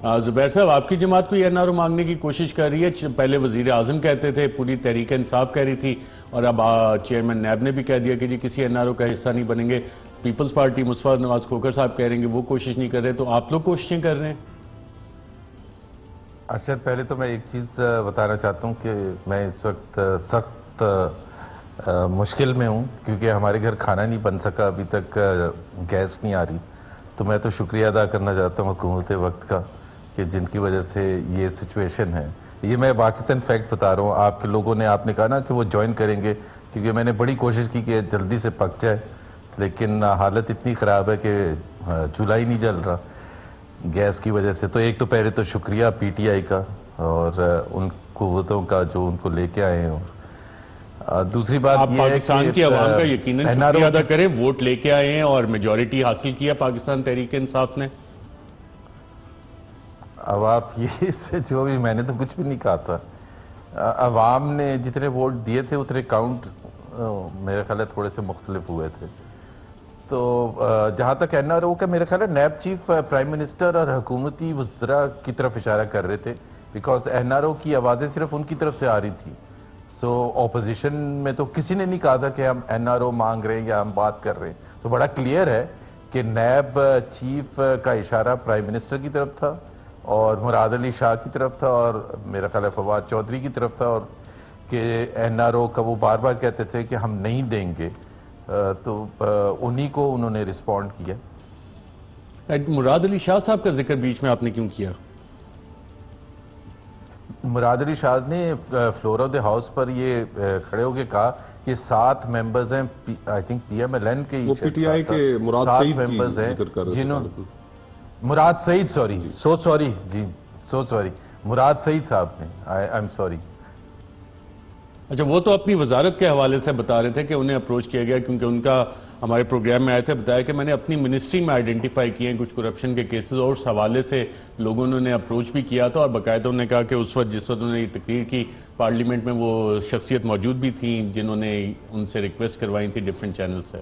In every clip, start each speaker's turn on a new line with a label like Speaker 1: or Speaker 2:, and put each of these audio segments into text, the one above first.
Speaker 1: زبیر صاحب، آپ کی جماعت کو این آر او مانگنے کی کوشش کر رہی ہے. پہلے وزیر اعظم کہتے تھے، پوری تحریک انصاف کہہ رہی تھی، اور اب چیئرمین نیب نے بھی کہہ دیا کہ جی کسی این آر او کا حصہ نہیں بنیں گے. پیپلز پارٹی مصطفیٰ نواز کھوکھر صاحب کہہ رہے ہیں کہ وہ کوشش نہیں کر رہے، تو آپ لوگ کوششیں کر رہے ہیں؟
Speaker 2: ارشد، پہلے تو میں ایک چیز بتانا چاہتا ہوں کہ میں اس وقت سخت مشکل میں ہوں، کیونکہ ہمارے گھر کھانا نہیں بن سکا، ابھی تک گیس نہیں آ رہی. تو میں تو شکریہ ادا کرنا چاہتا ہوں حکومت وقت کا، کہ جن کی وجہ سے یہ سچویشن ہے. یہ میں واقعتاً فیکٹ بتا رہا ہوں. آپ کے لوگوں نے آپ نے کہا نا کہ وہ جوائن کریں گے، کیونکہ میں نے بڑی کوشش کی کہ جلدی سے پک جائے، لیکن حالت اتنی خراب ہے کہ چولہا ہی نہیں جل رہا گیس کی وجہ سے. تو ایک تو پہلے تو شکریہ پی ٹی آئی کا اور ان قوتوں کا جو ان کو لے کے آئے ہیں. دوسری بات یہ ہے کہ
Speaker 1: پاکستان کی عوام کا یقیناً شکریہ ادا کریں، ووٹ لے کے آئے ہیں اور میجورٹی حاصل کیا پاکستان تحریک انصاف نے.
Speaker 2: اب آپ یہ سے جو بھی، میں نے تو کچھ بھی نہیں کہا تھا. عوام نے جتنے ووٹ دیے تھے اتنے کاؤنٹ میرے خیال ہے تھوڑے سے مختلف ہوئے تھے. تو جہاں تک این آر او کا، میرے خیال ہے نیب چیف پرائم منسٹر اور حکومتی وزراء کی طرف اشارہ کر رہے تھے، بیکاز این آر او کی آوازیں صرف ان کی طرف سے آ رہی تھی. سو اپوزیشن میں تو کسی نے نہیں کہا تھا کہ ہم این آر او مانگ رہے ہیں یا ہم بات کر رہے ہیں. تو بڑا کلیئر ہے کہ نیب چیف کا اشارہ پرائم منسٹر کی طرف تھا اور مراد علی شاہ کی طرف تھا اور میرا خیال ہے فواد چودھری کی طرف تھا، اور کہ این آر او کا وہ بار بار کہتے تھے کہ ہم نہیں دیں گے. تو انہی کو انہوں نے رسپونڈ کیا.
Speaker 1: مراد علی شاہ صاحب کا ذکر بیچ میں آپ نے کیوں کیا؟
Speaker 2: مراد علی شاہ نے فلور آف دی ہاؤس پر یہ کھڑے ہو کے کہا کہ 7 ممبرز ہیں، I think P M L N کے،
Speaker 3: وہ پی ٹی آئی کے مراد سعید کی ذکر کر رہے تھے.
Speaker 2: مراد سعید، سوری مراد سعید صاحب نے، آئی ایم سوری.
Speaker 1: اچھا، وہ تو اپنی وزارت کے حوالے سے بتا رہے تھے کہ انہیں اپروچ کیا گیا، کیونکہ ان کا ہمارے پروگرام میں آئے تھے، بتایا کہ میں نے اپنی منسٹری میں آئیڈینٹیفائی کیے ہیں کچھ کرپشن کے کیسز، اور اس حوالے سے لوگوں نے اپروچ بھی کیا تھا. اور باقاعدہ انہوں نے کہا کہ اس وقت جس وقت انہوں نے یہ تقریر کی پارلیمنٹ میں، وہ شخصیت موجود بھی تھیں جنہوں نے ان سے ریکویسٹ کروائی تھی ڈیفرنٹ چینل سے.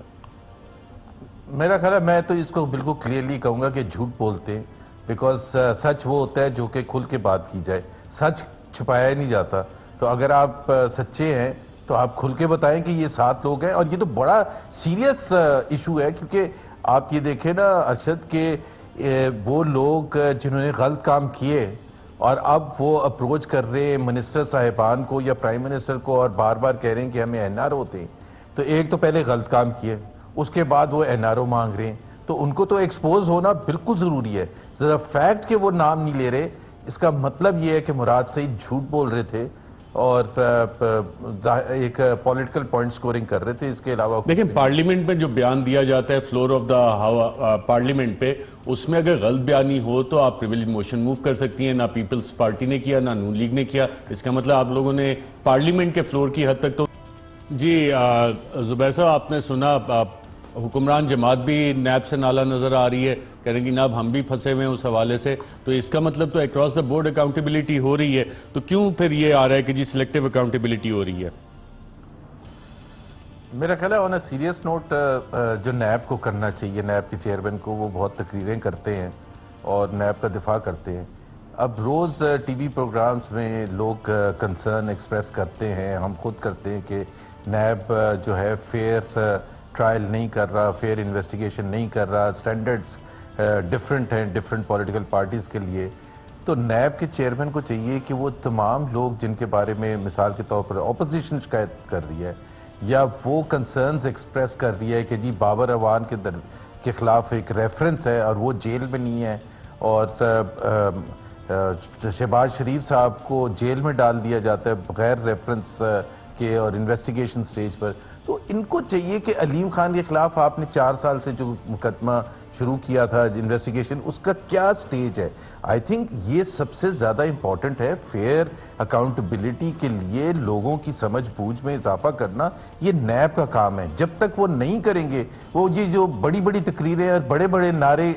Speaker 2: میرا خیال ہے میں تو اس کو بالکل کلیئرلی کہوں گا کہ جھوٹ بولتے ہیں، بیکاز سچ وہ ہوتا ہے جو کہ کھل کے بات کی جائے، سچ چھپایا ہی نہیں جاتا. تو اگر آپ سچے ہیں تو آپ کھل کے بتائیں کہ یہ 7 لوگ ہیں. اور یہ تو بڑا سیریس ایشو ہے، کیونکہ آپ یہ دیکھیں نا ارشد کہ وہ لوگ جنہوں نے غلط کام کیے اور اب وہ اپروچ کر رہے ہیں منسٹر صاحبان کو یا پرائم منسٹر کو اور بار بار کہہ رہے ہیں کہ ہمیں این آر او ہوتے ہیں. تو ایک تو پہلے غلط کام کیے، اس کے بعد وہ این آر او مانگ رہے ہیں. تو ان کو تو ایکسپوز ہونا بالکل ضروری ہے. فیکٹ کہ وہ نام نہیں لے رہے، اس کا مطلب یہ ہے کہ مراد سعید جھوٹ بول رہے تھے اور ایک پولیٹیکل پوائنٹ سکورنگ کر رہے تھے. اس کے علاوہ
Speaker 1: دیکھیں، پارلیمنٹ میں جو بیان دیا جاتا ہے فلور آف دا پارلیمنٹ پہ، اس میں اگر غلط بیانی ہو تو آپ پریویلیج موشن موو کر سکتی ہیں. نہ پیپلز پارٹی نے کیا، نہ نون لیگ نے کیا. اس کا مطلب آپ لوگوں نے پارلیمنٹ کے فلور کی حد تک تو. جی زبیر صاحب، آپ نے سنا حکمران جماعت بھی نیب سے نالا نظر آ رہی ہے، کہہ رہے ہیں کہ جناب ہم بھی پھنسے ہوئے ہیں اس حوالے سے. تو اس کا مطلب تو اکراس دا بورڈ اکاؤنٹیبلٹی ہو رہی ہے. تو کیوں پھر یہ آ رہا ہے کہ جی سلیکٹیو اکاؤنٹیبلٹی ہو رہی ہے؟
Speaker 2: میرا خیال ہے آن اے سیریس نوٹ جو نیب کو کرنا چاہیے، نیب کے چیئرمین کو، وہ بہت تقریریں کرتے ہیں اور نیب کا دفاع کرتے ہیں. اب روز ٹی وی پروگرامز میں لوگ کنسرن ایکسپریس کرتے ہیں، ہم خود کرتے ہیں کہ نیب جو ہے فیئر ٹرائل نہیں کر رہا، فیئر انویسٹیگیشن نہیں کر رہا، سٹینڈرڈز ڈیفرنٹ ہیں ڈیفرنٹ پولیٹیکل پارٹیز کے لیے. تو نیب کے چیئرمین کو چاہیے کہ وہ تمام لوگ جن کے بارے میں مثال کے طور پر اپوزیشن شکایت کر رہی ہے یا وہ کنسرنز ایکسپریس کر رہی ہے کہ جی بابر اعوان کے خلاف ایک ریفرنس ہے اور وہ جیل میں نہیں ہے، اور شہباز شریف صاحب کو جیل میں ڈال دیا جاتا ہے بغیر ریفرنس کے اور انویسٹیگیشن سٹیج پر. تو ان کو چاہیے کہ علیم خان کے خلاف آپ نے 4 سال سے جو مقدمہ شروع کیا تھا انویسٹیگیشن، اس کا کیا سٹیج ہے. آئی تھنک یہ سب سے زیادہ امپورٹنٹ ہے. فیئر اکاؤنٹیبلٹی کے لیے لوگوں کی سمجھ بوجھ میں اضافہ کرنا یہ نیب کا کام ہے. جب تک وہ نہیں کریں گے، وہ یہ جو بڑی بڑی تقریریں اور بڑے بڑے نعرے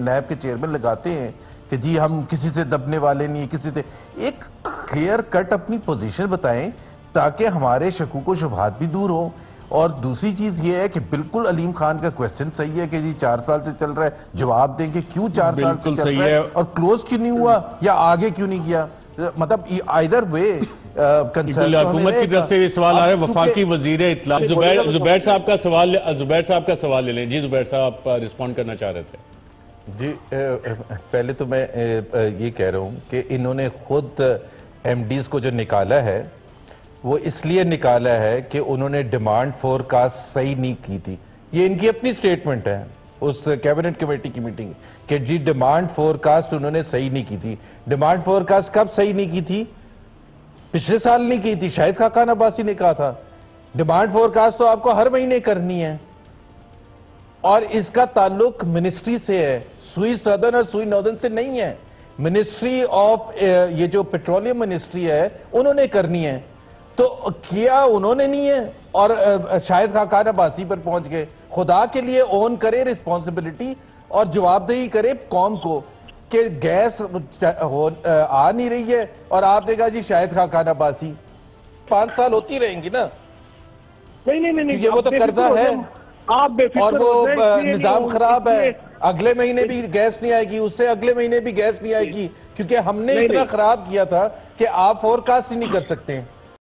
Speaker 2: نیب کے چیئرمین لگاتے ہیں کہ جی ہم کسی سے دبنے والے نہیں، کسی سے، ایک کلیئر کٹ اپنی پوزیشن بتائیں تاکہ ہمارے شکوک و شبہات بھی دور ہوں اور دوسری چیز یہ ہے کہ بالکل علیم خان کا کویسچن صحیح ہے کہ جی 4 سال سے چل رہا ہے, جواب دیں کہ کیوں 4 سال سے چل رہا ہے اور کلوز کیوں نہیں ہوا یا آگے کیوں نہیں کیا. مطلب either way
Speaker 1: حکومت کی طرف سے یہ سوال آ رہا ہے, وفاقی وزیر اطلاع زبیر صاحب کا سوال لے لیں. جی زبیر صاحب آپ رسپونڈ کرنا چاہ رہے تھے.
Speaker 2: جی پہلے تو میں یہ کہہ رہا ہوں کہ انہوں نے خود ایم ڈیز کو جو نکالا ہے وہ اس لیے نکالا ہے کہ انہوں نے ڈیمانڈ فورکاسٹ صحیح نہیں کی تھی. یہ ان کی اپنی سٹیٹمنٹ ہے اس کیبنٹ کمیٹی کی میٹنگ کہ جی ڈیمانڈ فورکاسٹ انہوں نے صحیح نہیں کی تھی. ڈیمانڈ فورکاسٹ کب صحیح نہیں کی تھی؟ پچھلے سال نہیں کی تھی, شاہد خاقان عباسی نے کہا تھا. ڈیمانڈ فورکاسٹ تو آپ کو ہر مہینے کرنی ہے اور اس کا تعلق منسٹری سے ہے, سوئی سدرن اور سوئی ناردرن سے نہیں ہے. منسٹری آف یہ جو پیٹرولیم منسٹری ہے انہوں نے کرنی ہے. تو کیا انہوں نے نہیں ہے اور شاہد خاقان عباسی پر پہنچ گئے. خدا کے لیے اون کرے رسپانسبلٹی اور جواب دہی کرے قوم کو کہ گیس آ نہیں رہی ہے اور آپ نے کہا جی شاہد خاقان عباسی. 5 سال ہوتی رہیں گی نا,
Speaker 4: نہیں
Speaker 2: یہ وہ تو قرضہ ہے اور وہ نظام خراب ہے. اگلے مہینے بھی گیس نہیں آئے گی, اس سے اگلے مہینے بھی گیس نہیں آئے گی, کیونکہ ہم نے اتنا خراب کیا تھا کہ آپ فورکاسٹ ہی نہیں کر سکتے ہیں.